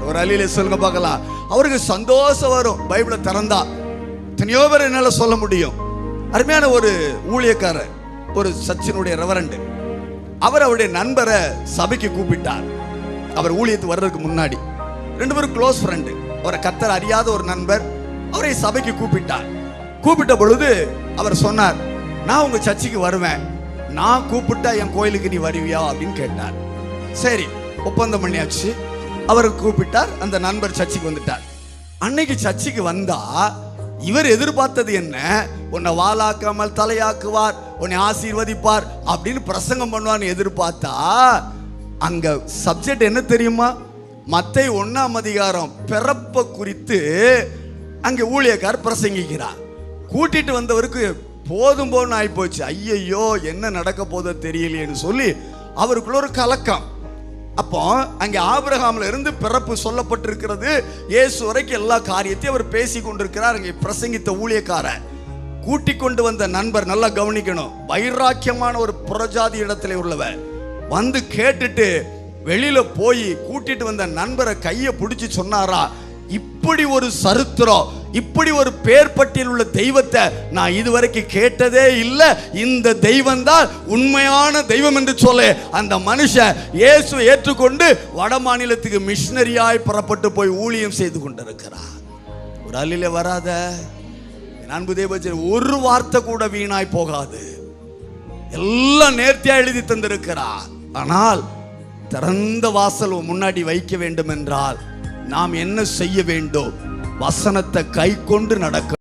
வருவார். ஒரு அலியில சொல்லுங்க பார்க்கலாம். அவருக்கு சந்தோஷம் வரும். பைபிளை திறந்தா எத்தனையோ பேர் என்னால சொல்ல முடியும். அருமையான ஒரு ஊழியக்காரர், ஒரு சர்ச்சினுடைய ரெவரண்ட். அவர் அவருடைய நண்பரை சபைக்கு கூப்பிட்டார். அவர் ஊழியத்துக்கு வர்றதுக்கு முன்னாடி 2 பேரும் க்ளோஸ் ஃப்ரெண்டு. அவரை கர்த்தர் அறியாத ஒரு நண்பர். அவரை சபைக்கு கூப்பிட்டார். கூப்பிட்ட பொழுது அவர் சொன்னார், நான் உங்க சர்ச்சுக்கு வருவேன், நான் கூப்பிட்டா என் கோயிலுக்கு நீ வருவியா அப்படின்னு கேட்டார். சரி, ஒப்பந்தம் பண்ணியாச்சு. அவர் கூப்பிட்டார். அந்த நண்பர் சர்ச்சுக்கு வந்துட்டார். அன்னைக்கு சர்ச்சுக்கு வந்தா இவர் எதிர்பார்த்தது என்ன? உன்னை வாளாக்காமல் தலையாக்குவார், உன்னை ஆசீர்வதிப்பார் அப்படின்னு பிரசங்கம் பண்ணுவான்னு எதிர்பார்த்தா, அங்க சப்ஜெக்ட் என்ன தெரியுமா? மத்தேயு 1ஆம் அதிகாரம் பிறப்பை குறித்து அங்கே ஊழியக்கார் பிரசங்கிக்கிறார். கூட்டிட்டு வந்தவருக்கு போதும் போதும் ஆகி போச்சு. ஐயையோ, என்ன நடக்க போதோ தெரியலையேன்னு சொல்லி அவருக்குள்ள ஒரு கலக்கம். அப்போ அங்கே ஆபிரகாம்ல இருந்து பிறப்பு சொல்லப்பட்டிருக்கிறது. இயேசு வரைக்கும் எல்லா காரியத்தையும் அவர் பேசி கொண்டிருக்கிறார். அங்கே பிரசங்கித்த ஊழியக்காரர் கூட்டி கொண்டு வந்த நண்பர், நல்லா கவனிக்கணும், வைராக்கியமான ஒரு புறஜாதி இடத்துல உள்ளவர் வந்து கேட்டுட்டு வெளியில போய் கூட்டிட்டு வந்த நண்பரை கையை பிடிச்சி சொன்னாரா, இப்படி ஒரு சரித்திரம், இப்படி ஒரு பேர் பட்டியல் உள்ள தெய்வத்தை நான் இதுவரைக்கும் கேட்டதே இல்லை. இந்த தெய்வம் தான் உண்மையான தெய்வம் என்று சொல்ல அந்த மனுஷன் இயேசுவை ஏற்றுக்கொண்டு வட மாநிலத்துக்கு மிஷனரியாய் புறப்பட்டு போய் ஊழியம் செய்து கொண்டிருக்கிறார். ஒரு அலில வராத அன்பு தேவஜன், ஒரு வார்த்தை கூட வீணாய் போகாது. எல்லாம் நேர்த்தியா எழுதி தந்திருக்கிறார். ஆனால் திறந்த வாசல் முன்னாடி வைக்க வேண்டும் என்றால் நாம் என்ன செய்ய வேண்டும்? வசனத்தை கை கொண்டு நடக்க